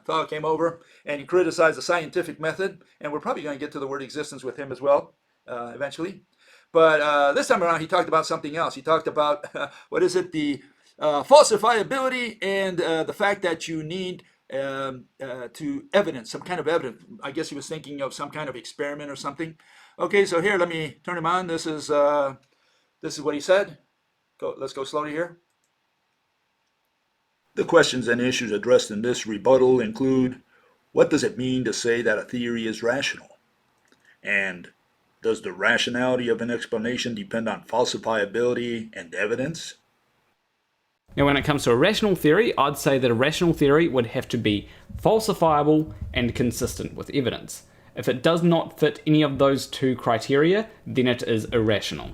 fellow came over and he criticized the scientific method, and we're probably going to get to the word existence with him as well eventually. But this time around, he talked about something else. He talked about what is it, the falsifiability and the fact that you need to evidence, some kind of evidence. I guess he was thinking of some kind of experiment or something. Okay, so here, let me turn him on. This is what he said. Let's go slowly here. The questions and issues addressed in this rebuttal include, what does it mean to say that a theory is rational? And does the rationality of an explanation depend on falsifiability and evidence? Now, when it comes to a rational theory, I'd say that a rational theory would have to be falsifiable and consistent with evidence. If it does not fit any of those two criteria, then it is irrational.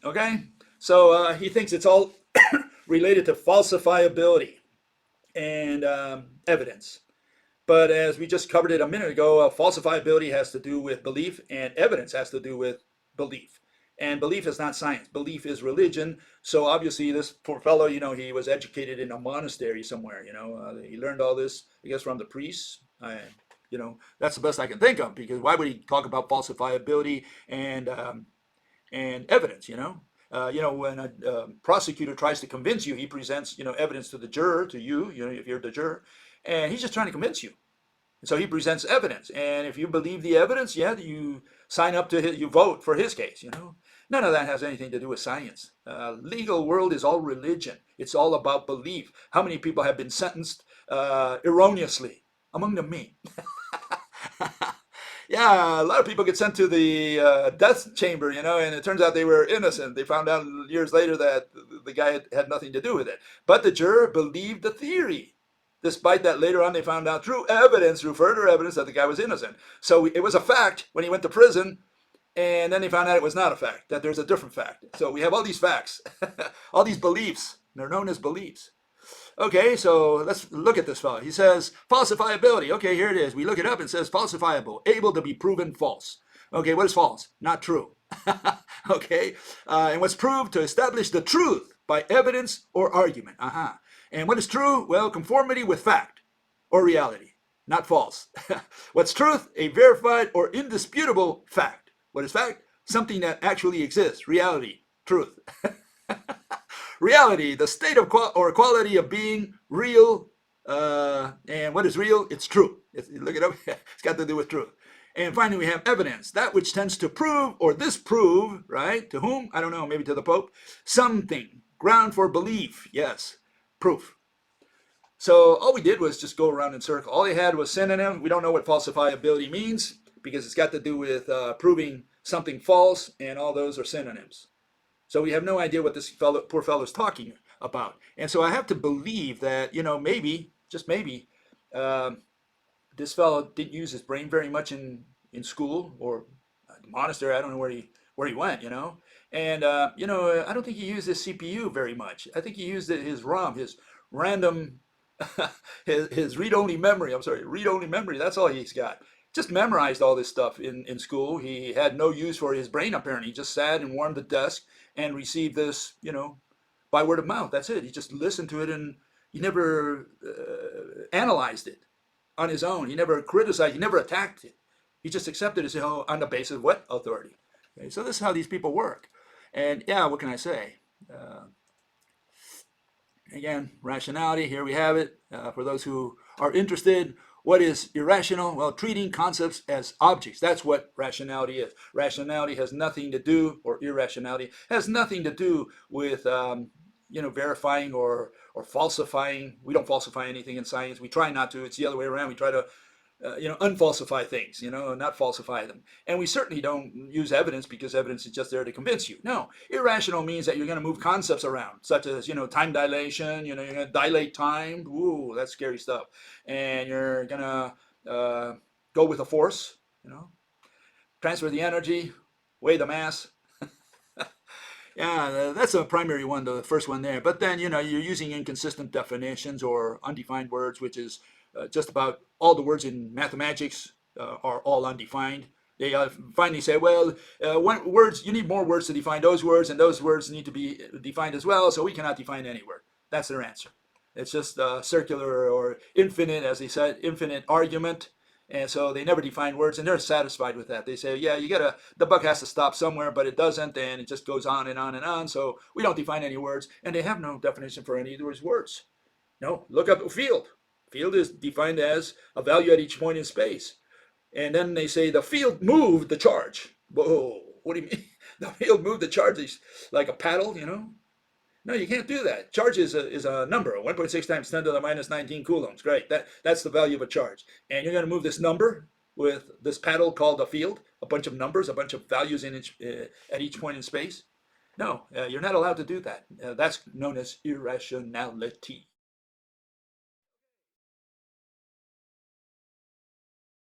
Okay, so he thinks it's all related to falsifiability and evidence. But as we just covered it a minute ago, falsifiability has to do with belief, and evidence has to do with belief. And belief is not science. Belief is religion. So obviously, this poor fellow, he was educated in a monastery somewhere. He learned all this, I guess, from the priests. That's the best I can think of, because why would he talk about falsifiability and evidence? When a prosecutor tries to convince you, he presents, evidence to the juror, to you, if you're the juror, and he's just trying to convince you. And so he presents evidence, and if you believe the evidence, you sign up to you vote for his case. None of that has anything to do with science. Legal world is all religion. It's all about belief. How many people have been sentenced erroneously? Among them, me. Yeah, a lot of people get sent to the death chamber, and it turns out they were innocent. They found out years later that the guy had nothing to do with it. But the juror believed the theory, despite that later on they found out through further evidence, that the guy was innocent. So it was a fact when he went to prison, and then they found out it was not a fact, that there's a different fact. So we have all these facts, all these beliefs. They're known as beliefs. Okay, so let's look at this fellow. He says falsifiability. Okay, here it is. We look it up and it says falsifiable, able to be proven false. Okay, what is false? Not true. Okay, and what's proved to establish the truth by evidence or argument. And what is true? Well, conformity with fact or reality, not false. What's truth? A verified or indisputable fact. What is fact? Something that actually exists. Reality, truth. Reality, the state of or quality of being real. And what is real? It's true. Look it up. It's got to do with truth. And finally, we have evidence, that which tends to prove or disprove, right? To whom? I don't know, maybe to the Pope. Something. Ground for belief. Yes. Proof. So all we did was just go around in circle. All they had was synonym. We don't know what falsifiability means, because it's got to do with proving something false, and all those are synonyms. So we have no idea what this poor fellow is talking about. And so I have to believe that, maybe, just maybe, this fellow didn't use his brain very much in school or the monastery. I don't know where he went, And, I don't think he used his CPU very much. I think he used his ROM, his random, his read-only memory. Read-only memory. That's all he's got. Just memorized all this stuff in school. He had no use for his brain, apparently. He just sat and warmed the desk and received this, by word of mouth. That's it. He just listened to it, and he never analyzed it on his own. He never criticized. He never attacked it. He just accepted it on the basis of what? Authority. Okay, so this is how these people work. And yeah, what can I say? Again, rationality, here we have it. For those who are interested, what is irrational? Well, treating concepts as objects. That's what rationality is. Rationality has nothing to do, or irrationality has nothing to do with, verifying or falsifying. We don't falsify anything in science. We try not to. It's the other way around. We try to, unfalsify things, not falsify them. And we certainly don't use evidence, because evidence is just there to convince you. No, irrational means that you're going to move concepts around, such as, time dilation, you're going to dilate time. Ooh, that's scary stuff. And you're going to go with a force, transfer the energy, weigh the mass. Yeah, that's a primary one, the first one there. But then, you're using inconsistent definitions or undefined words, which is just about all the words in mathematics are all undefined. They finally say, well, words, you need more words to define those words, and those words need to be defined as well, so we cannot define any word. That's their answer. It's just circular or infinite, as they said, infinite argument. And so they never define words, and they're satisfied with that. They say, yeah, the buck has to stop somewhere, but it doesn't, and it just goes on and on and on. So we don't define any words, and they have no definition for any of those words. No, look up field. Field is defined as a value at each point in space. And then they say the field moved the charge. Whoa, what do you mean? The field moved the charge like a paddle, you know? No, you can't do that. Charge is a number, 1.6 times 10 to the minus 19 coulombs. Great, that's the value of a charge. And you're going to move this number with this paddle called a field, a bunch of numbers, a bunch of values at each point in space. No, you're not allowed to do that. That's known as irrationality.